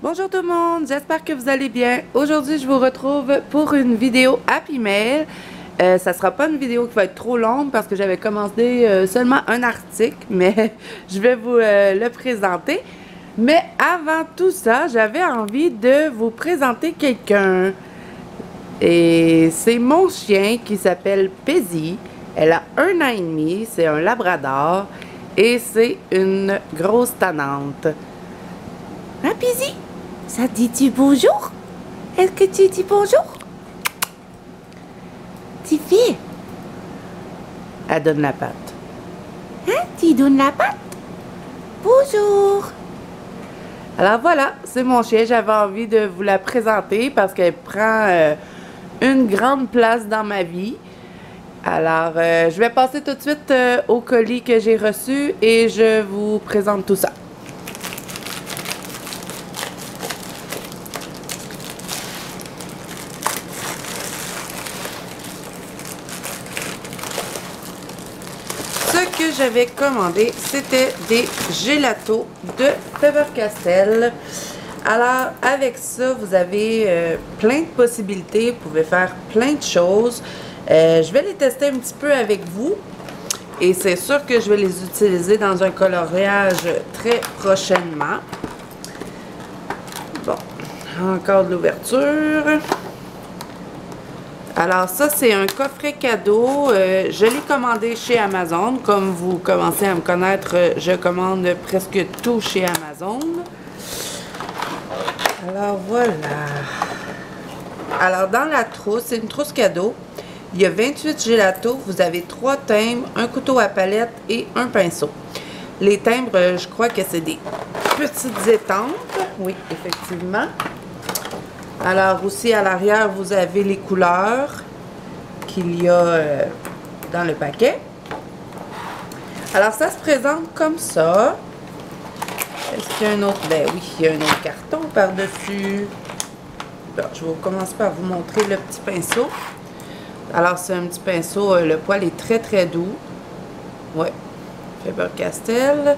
Bonjour tout le monde, j'espère que vous allez bien. Aujourd'hui, je vous retrouve pour une vidéo Happy Mail. Ça sera pas une vidéo qui va être trop longue parce que j'avais commencé seulement un article, mais je vais vous le présenter. Mais avant tout ça, j'avais envie de vous présenter quelqu'un. Et c'est mon chien qui s'appelle Paisy. Elle a 1 an et demi, c'est un labrador et c'est une grosse tannante. Hein, Paisy? Ça dit-tu bonjour? Est-ce que tu dis bonjour? Tu fais? Elle donne la patte. Hein? Tu donnes la patte? Bonjour! Alors voilà, c'est mon chien. J'avais envie de vous la présenter parce qu'elle prend une grande place dans ma vie. Alors, je vais passer tout de suite au colis que j'ai reçu et je vous présente tout ça. Ce que j'avais commandé, c'était des gelatos de Faber-Castell. Alors, avec ça, vous avez plein de possibilités. Vous pouvez faire plein de choses. Je vais les tester un petit peu avec vous. Et c'est sûr que je vais les utiliser dans un coloriage très prochainement. Bon, encore de l'ouverture. Alors ça, c'est un coffret cadeau. Je l'ai commandé chez Amazon. Comme vous commencez à me connaître, je commande presque tout chez Amazon. Alors voilà. Alors dans la trousse, c'est une trousse cadeau. Il y a 28 gelatos. Vous avez 3 timbres, un couteau à palette et un pinceau. Les timbres, je crois que c'est des petites étampes. Oui, effectivement. Alors aussi à l'arrière, vous avez les couleurs qu'il y a dans le paquet. Alors ça se présente comme ça. Est-ce qu'il y a un autre? Ben oui, il y a un autre carton par-dessus. Bon, je vais commencer par vous montrer le petit pinceau. Alors c'est un petit pinceau, le poil est très très doux. Ouais, Faber-Castell.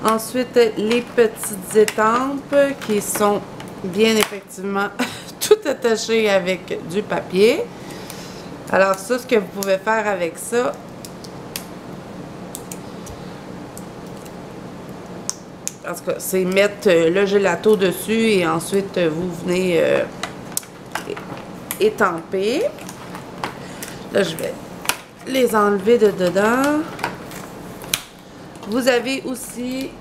Ensuite, les petites étampes qui sont bien effectivement tout attaché avec du papier. Alors ça, ce que vous pouvez faire avec ça, parce que c'est mettre le gelato dessus et ensuite vous venez étamper. Là, je vais les enlever de dedans. Vous avez aussi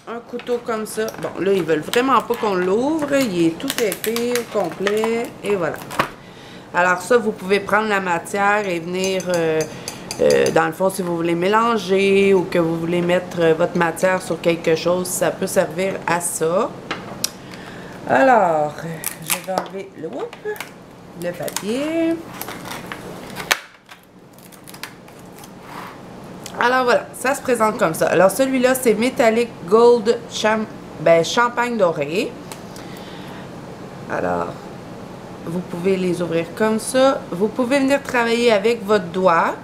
un couteau comme ça. Bon, là, ils veulent vraiment pas qu'on l'ouvre. Il est tout épais au complet. Et voilà. Alors ça, vous pouvez prendre la matière et venir, dans le fond, si vous voulez mélanger ou que vous voulez mettre votre matière sur quelque chose, ça peut servir à ça. Alors, je vais enlever le papier. Alors voilà, ça se présente comme ça. Alors celui-là, c'est Metallic Gold Champagne Doré. Alors, vous pouvez les ouvrir comme ça. Vous pouvez venir travailler avec votre doigt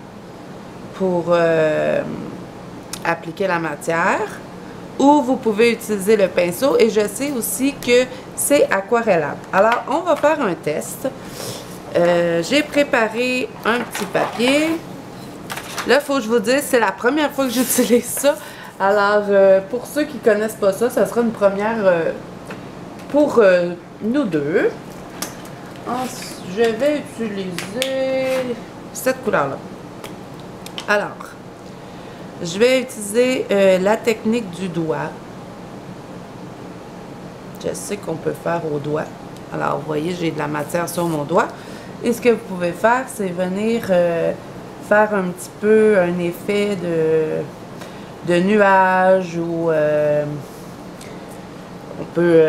pour appliquer la matière. Ou vous pouvez utiliser le pinceau. Et je sais aussi que c'est aquarellable. Alors, on va faire un test. J'ai préparé un petit papier. Là, il faut que je vous dise, c'est la première fois que j'utilise ça. Alors, pour ceux qui ne connaissent pas ça, ça sera une première pour nous deux. Ensuite, je vais utiliser cette couleur-là. Alors, je vais utiliser la technique du doigt. Je sais qu'on peut faire au doigt. Alors, vous voyez, j'ai de la matière sur mon doigt. Et ce que vous pouvez faire, c'est venir faire un petit peu un effet de nuage ou on peut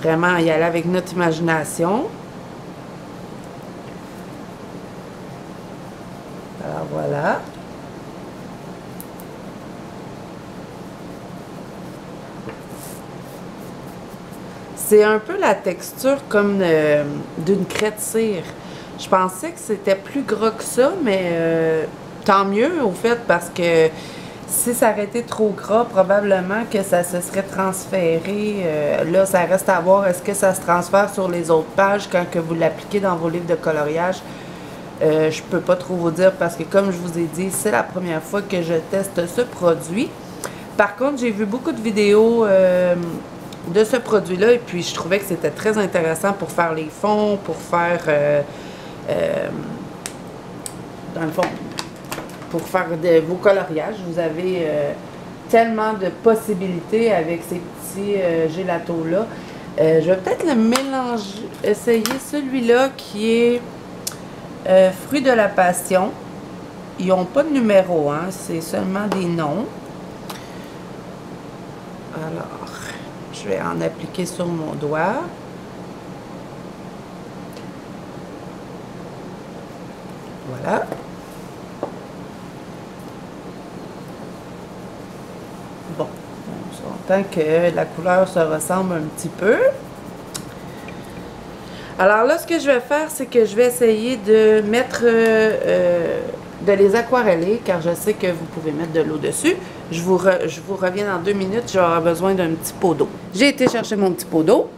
vraiment y aller avec notre imagination. Alors voilà. C'est un peu la texture comme d'une crête cire. Je pensais que c'était plus gras que ça, mais tant mieux au fait parce que Si ça aurait été trop gras, probablement que ça se serait transféré. Là, ça reste à voir. Est-ce que ça se transfère sur les autres pages quand que vous l'appliquez dans vos livres de coloriage? Je peux pas trop vous dire parce que, comme je vous ai dit, c'est la première fois que je teste ce produit. Par contre, j'ai vu beaucoup de vidéos de ce produit-là et puis je trouvais que c'était très intéressant pour faire les fonds, pour faire, dans le fond, pour faire vos coloriages. Vous avez tellement de possibilités avec ces petits gélatos-là. Je vais peut-être le mélanger, essayer celui-là qui est fruit de la passion. Ils n'ont pas de numéro, hein, c'est seulement des noms. Alors, je vais en appliquer sur mon doigt. Voilà. Bon, on s'entend que la couleur se ressemble un petit peu. Alors là, ce que je vais faire, c'est que je vais essayer de mettre, de les aquareller, car je sais que vous pouvez mettre de l'eau dessus. Je vous reviens dans 2 minutes, j'aurai besoin d'un petit pot d'eau. J'ai été chercher mon petit pot d'eau.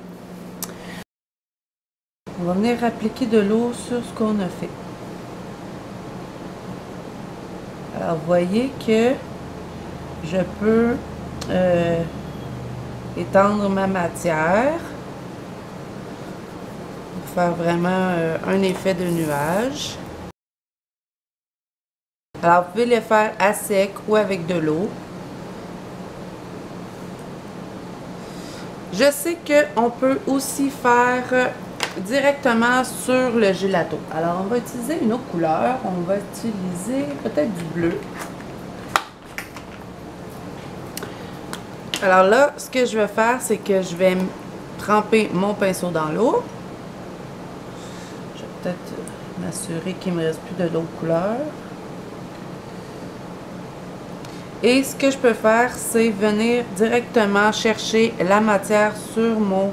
On va venir appliquer de l'eau sur ce qu'on a fait. Alors, vous voyez que je peux étendre ma matière pour faire vraiment un effet de nuage. Alors, vous pouvez les faire à sec ou avec de l'eau. Je sais qu'on peut aussi faire directement sur le gelato. Alors, on va utiliser une autre couleur. On va utiliser peut-être du bleu. Alors là, ce que je vais faire, c'est que je vais tremper mon pinceau dans l'eau. Je vais peut-être m'assurer qu'il ne me reste plus de l'autre couleur. Et ce que je peux faire, c'est venir directement chercher la matière sur mon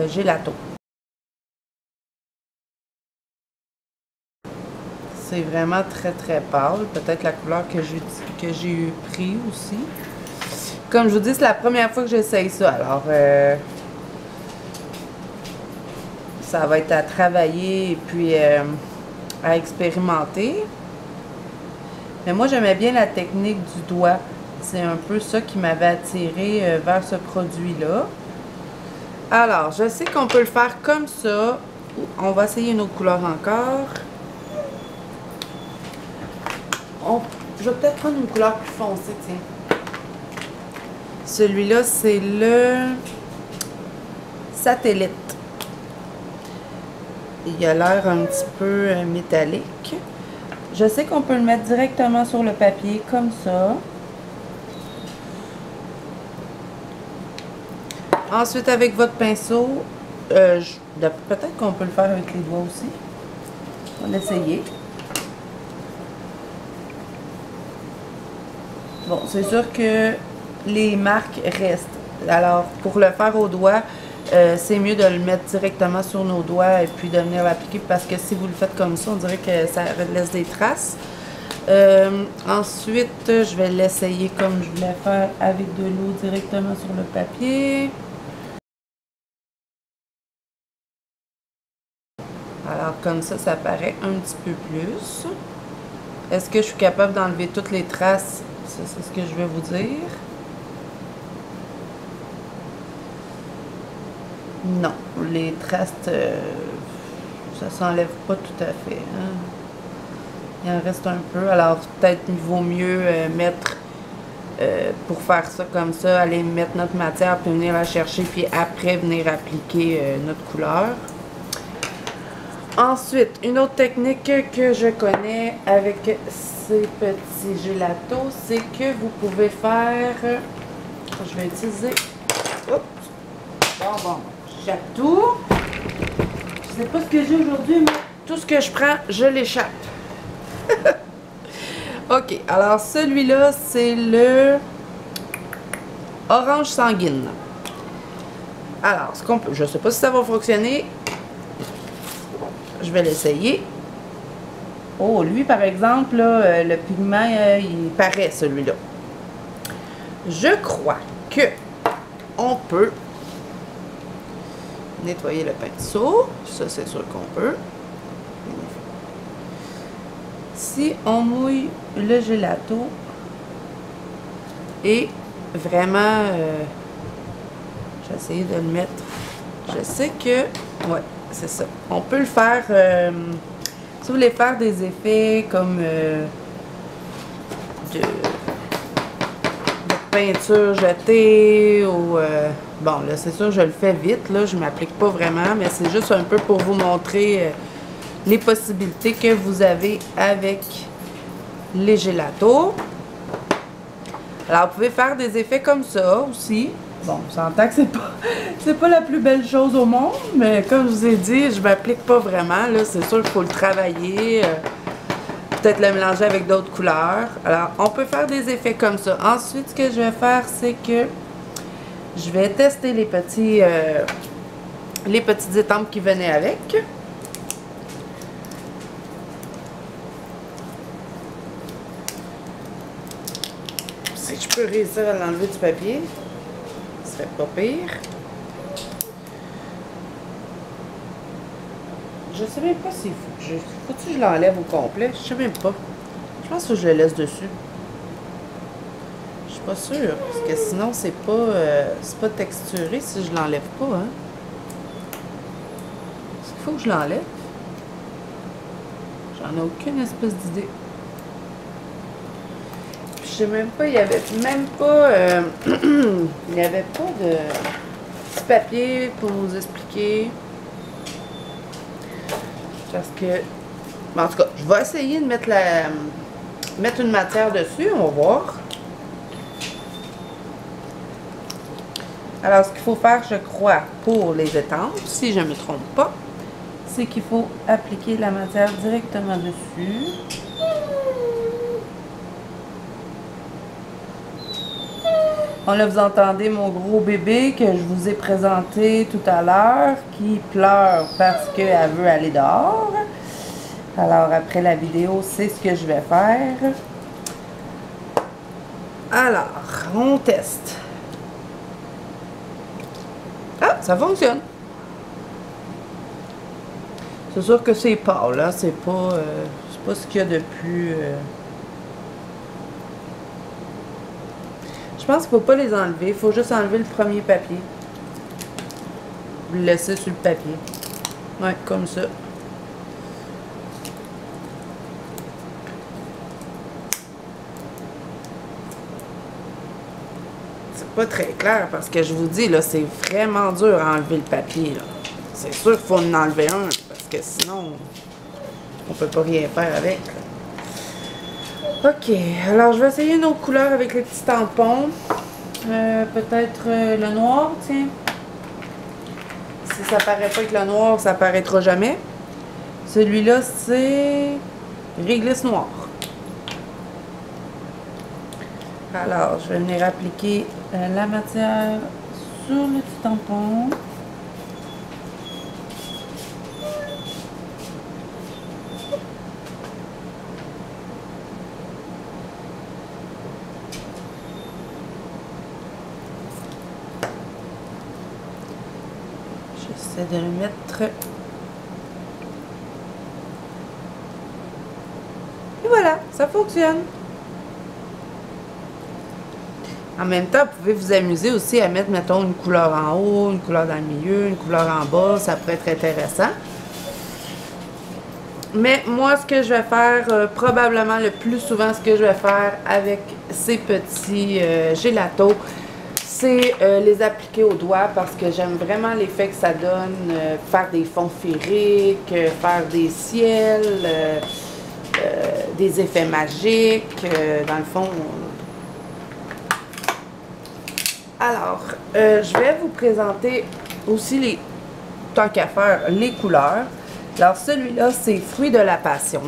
gelato. C'est vraiment très très pâle. Peut-être la couleur que j'ai eu pris aussi. Comme je vous dis, c'est la première fois que j'essaye ça. Alors, ça va être à travailler et puis à expérimenter. Mais moi, j'aimais bien la technique du doigt. C'est un peu ça qui m'avait attiré vers ce produit-là. Alors, je sais qu'on peut le faire comme ça. On va essayer une autre couleur encore. Je vais peut-être prendre une couleur plus foncée, tiens. Celui-là, c'est le satellite. Il a l'air un petit peu métallique. Je sais qu'on peut le mettre directement sur le papier, comme ça. Ensuite, avec votre pinceau, peut-être qu'on peut le faire avec les doigts aussi. On va l'essayer. Bon, c'est sûr que les marques restent. Alors, pour le faire au doigt, c'est mieux de le mettre directement sur nos doigts et puis de venir l'appliquer parce que si vous le faites comme ça, on dirait que ça laisse des traces. Ensuite, je vais l'essayer comme je voulais faire avec de l'eau directement sur le papier. Alors, comme ça, ça paraît un petit peu plus. Est-ce que je suis capable d'enlever toutes les traces? Ça, c'est ce que je vais vous dire. Non, les traces, ça s'enlève pas tout à fait. Hein? Il en reste un peu. Alors, peut-être il vaut mieux mettre, pour faire ça comme ça, aller mettre notre matière, puis venir la chercher, puis après venir appliquer notre couleur. Ensuite, une autre technique que je connais avec ces petits gélatos, c'est que vous pouvez faire, je vais utiliser, oups, bon, tout. Je sais pas ce que j'ai aujourd'hui, mais tout ce que je prends, je l'échappe. Ok, alors celui-là, c'est le orange sanguine. Alors, ce qu'on peut, je sais pas si ça va fonctionner. Je vais l'essayer. Oh, lui, par exemple, là, le pigment, il paraît, celui-là. je crois que on peut nettoyer le pinceau. Ça, c'est sûr qu'on peut. Si on mouille le gelato et vraiment, j'ai essayé de le mettre. Je sais que, ouais, c'est ça. On peut le faire, si vous voulez faire des effets comme de peinture jetée ou bon là c'est sûr je le fais vite là, je m'applique pas vraiment, mais c'est juste un peu pour vous montrer les possibilités que vous avez avec les gelatos. Alors vous pouvez faire des effets comme ça aussi. Bon, on s'entend que c'est pas la plus belle chose au monde, mais comme je vous ai dit, je m'applique pas vraiment là, c'est sûr qu'il faut le travailler. Peut-être le mélanger avec d'autres couleurs. Alors, on peut faire des effets comme ça. Ensuite, ce que je vais faire, c'est que je vais tester les petites étampes qui venaient avec. Si je peux réussir à l'enlever du papier, ce serait pas pire. Je sais même pas s'il faut. Faut-tu que je l'enlève au complet? Je sais même pas. Je pense que je le laisse dessus. Je suis pas sûre. Parce que sinon, c'est pas texturé si je l'enlève pas. Hein? Est-ce qu'il faut que je l'enlève? J'en ai aucune espèce d'idée. Je sais même pas, il y avait même pas... il n'y avait pas de petit papier pour nous expliquer. Parce que, en tout cas, je vais essayer de mettre une matière dessus, on va voir. Alors, ce qu'il faut faire, je crois, pour les étampes, si je ne me trompe pas, c'est qu'il faut appliquer la matière directement dessus. Bon, là, vous entendez mon gros bébé que je vous ai présenté tout à l'heure, qui pleure parce qu'elle veut aller dehors. Alors, après la vidéo, c'est ce que je vais faire. Alors, on teste. Ah, ça fonctionne. C'est sûr que c'est pâle, là. C'est pas ce qu'il y a de plus... Je pense qu'il ne faut pas les enlever. Il faut juste enlever le premier papier. Vous le laissez sur le papier. Ouais, comme ça. C'est pas très clair parce que je vous dis, là, c'est vraiment dur à enlever le papier, là. C'est sûr qu'il faut en enlever un parce que sinon, on peut pas rien faire avec, là. Ok, alors je vais essayer une autre couleur avec les petits tampons. Peut-être le noir, tiens. Si ça paraît pas avec le noir, ça paraîtra jamais. Celui-là, c'est réglisse noir. Alors, je vais venir appliquer la matière sur le petit tampon. J'essaie de le mettre. Et voilà, ça fonctionne. En même temps, vous pouvez vous amuser aussi à mettre, mettons, une couleur en haut, une couleur dans le milieu, une couleur en bas. Ça pourrait être intéressant. Mais moi, ce que je vais faire, probablement le plus souvent, ce que je vais faire avec ces petits gelatos, c'est les appliquer au doigt parce que j'aime vraiment l'effet que ça donne. Faire des fonds féeriques, faire des ciels, des effets magiques. Dans le fond... Alors, je vais vous présenter aussi, tant qu'à faire, les couleurs. Alors, celui-là, c'est Fruits de la Passion.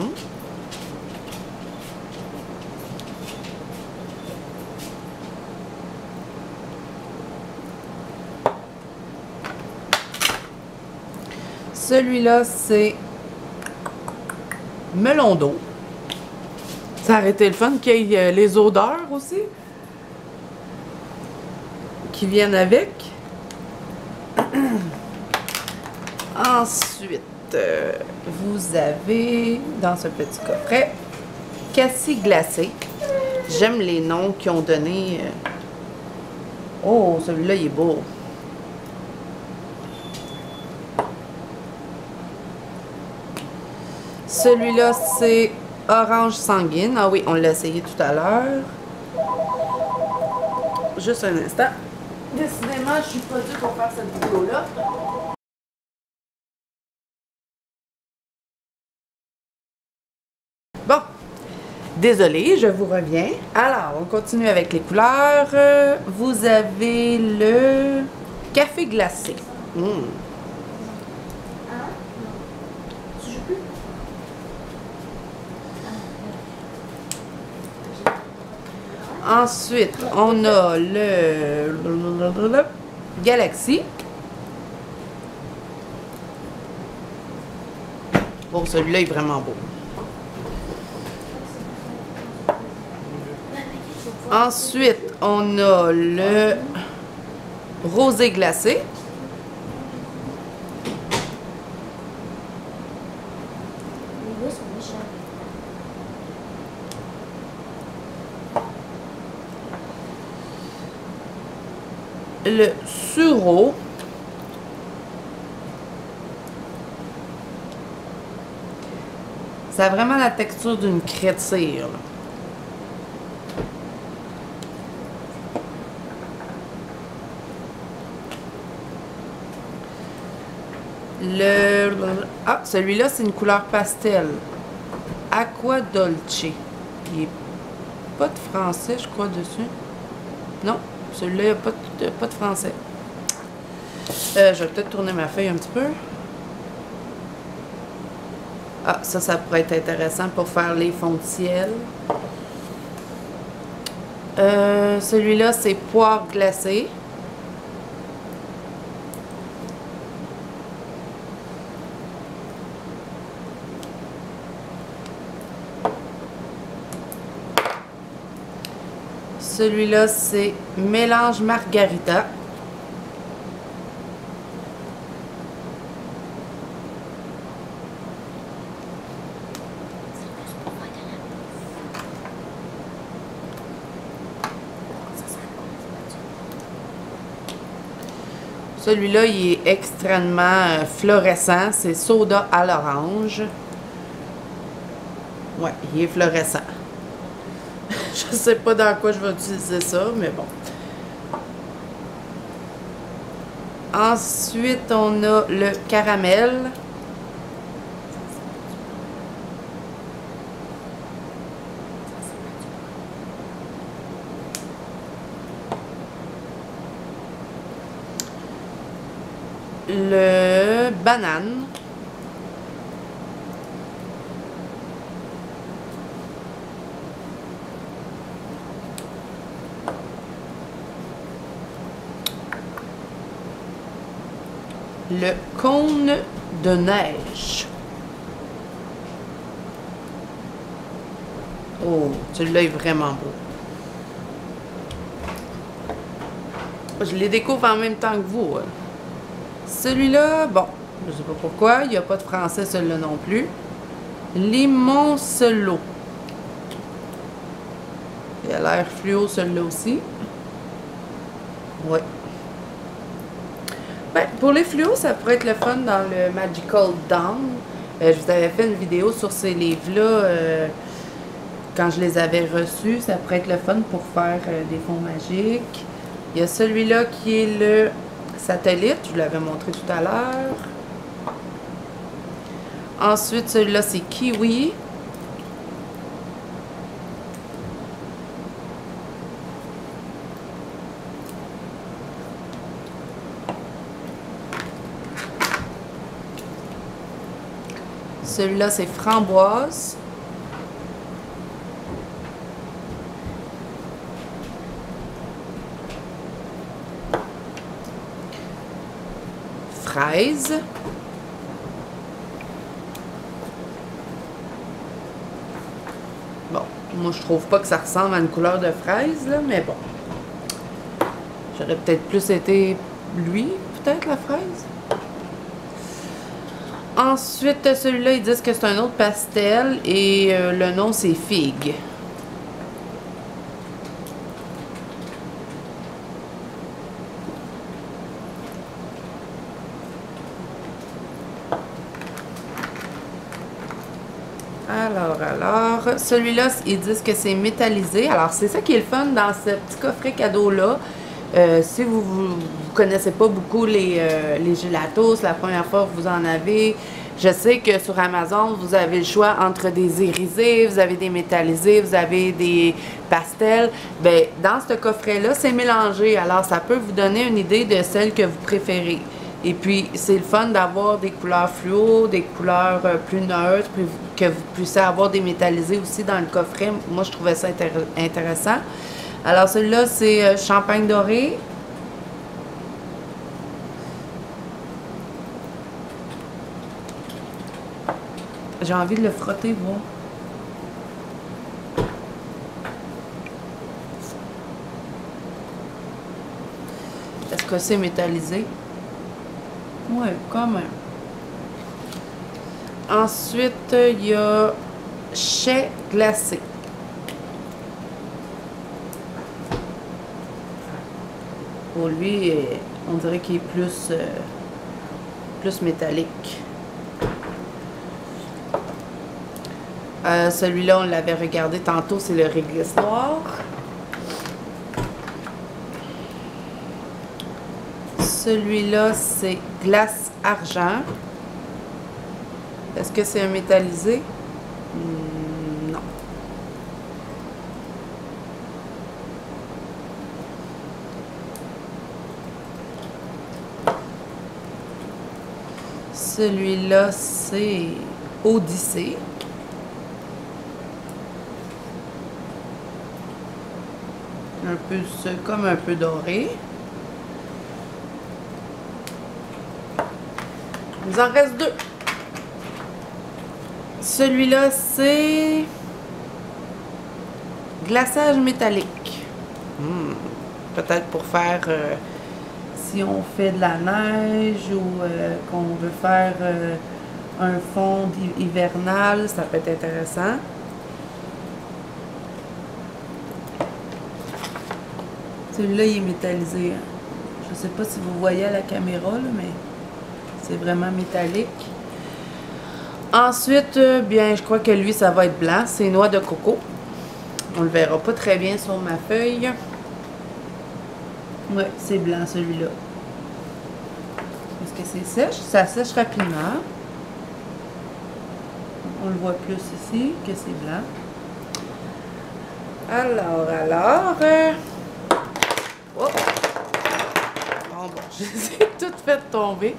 Celui-là, c'est Melon d'eau. Ça aurait été le fun qu'il y ait les odeurs aussi. qui viennent avec. Ensuite, vous avez dans ce petit coffret cassis glacé. J'aime les noms qu'ils ont donné. Oh, celui-là, il est beau. Celui-là, c'est orange sanguine. Ah oui, on l'a essayé tout à l'heure. Juste un instant. Décidément, je suis pas due pour faire cette vidéo-là. Bon, désolée, je vous reviens. Alors, on continue avec les couleurs. Vous avez le café glacé. Ensuite, on a le Galaxy. Bon, celui-là est vraiment beau. Ensuite, on a le rosé glacé. Le sureau. Ça a vraiment la texture d'une craie de cire. Ah, celui-là, c'est une couleur pastel. Aqua Dolce. Il n'est pas de français, je crois, dessus. Non, celui-là, il n'y a pas de français. Je vais peut-être tourner ma feuille un petit peu. Ah, ça pourrait être intéressant pour faire les fonds de ciel. Celui-là, c'est poire glacée. Celui-là, c'est mélange margarita. Celui-là, il est extrêmement fluorescent. C'est soda à l'orange. Ouais, il est fluorescent. Je sais pas dans quoi je vais utiliser ça, mais bon. Ensuite, on a le caramel. Le banane. Le cône de neige. Oh, celui-là est vraiment beau. Je les découvre en même temps que vous. Celui-là, bon, je sais pas pourquoi, il n'y a pas de français celui-là non plus. Limoncello. Il a l'air fluo celui-là aussi. Ouais. Ben, pour les fluos, ça pourrait être le fun dans le Magical Dawn. Je vous avais fait une vidéo sur ces livres-là quand je les avais reçus. Ça pourrait être le fun pour faire des fonds magiques. Il y a celui-là qui est le satellite. Je vous l'avais montré tout à l'heure. Ensuite, celui-là, c'est kiwi. Celui-là, c'est framboise. Fraise. Bon, moi je trouve pas que ça ressemble à une couleur de fraise, là, mais bon. J'aurais peut-être plus été lui, peut-être la fraise. Ensuite, celui-là, ils disent que c'est un autre pastel et le nom c'est figue. Alors, celui-là, ils disent que c'est métallisé. Alors, c'est ça qui est le fun dans ce petit coffret cadeau-là. Si vous ne connaissez pas beaucoup les gelatos, c'est la première fois que vous en avez. Je sais que sur Amazon, vous avez le choix entre des irisés, vous avez des métallisés, vous avez des pastels. Bien, dans ce coffret-là, c'est mélangé. Alors, ça peut vous donner une idée de celle que vous préférez. Et puis, c'est le fun d'avoir des couleurs fluo, des couleurs plus neutres, que vous puissiez avoir des métallisés aussi dans le coffret. Moi, je trouvais ça intéressant. Alors, celui-là, c'est champagne doré. J'ai envie de le frotter, voir. Est-ce que c'est métallisé? Oui, quand même. Ensuite, il y a chai glacé. Pour lui, on dirait qu'il est plus métallique. Celui-là, on l'avait regardé tantôt, c'est le réglisse noir. Celui-là, c'est glace argent. Est-ce que c'est un métallisé? Non. Celui-là, c'est Odyssée. Un peu, comme un peu doré. Il nous en reste deux. Celui-là, c'est glaçage métallique. Peut-être pour faire, si on fait de la neige ou qu'on veut faire un fond hivernal, ça peut être intéressant. Celui-là, il est métallisé. Je ne sais pas si vous voyez à la caméra, là, mais c'est vraiment métallique. Ensuite, bien, je crois que lui, ça va être blanc. C'est noix de coco. On le verra pas très bien sur ma feuille. Oui, c'est blanc, celui-là. Est-ce que c'est sèche? Ça sèche rapidement. On le voit plus ici que c'est blanc. Alors... Oh. Bon, je les ai toutes faites tomber.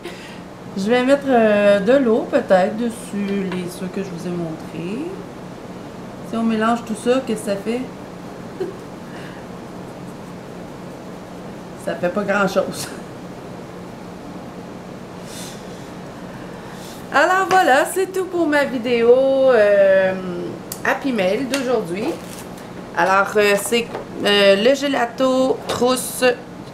Je vais mettre de l'eau peut-être dessus ceux que je vous ai montrés. Si on mélange tout ça, qu'est-ce que ça fait? Ça fait pas grand-chose. Alors voilà, c'est tout pour ma vidéo Happy Mail d'aujourd'hui. Alors, c'est le gelato trousse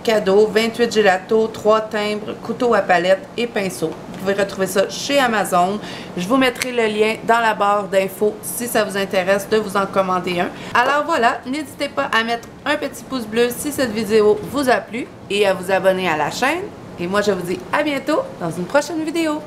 cadeau, 28 gelato, 3 timbres, couteau à palette et pinceau. Vous pouvez retrouver ça chez Amazon. Je vous mettrai le lien dans la barre d'infos si ça vous intéresse de vous en commander un. Alors voilà, n'hésitez pas à mettre un petit pouce bleu si cette vidéo vous a plu et à vous abonner à la chaîne. Et moi, je vous dis à bientôt dans une prochaine vidéo.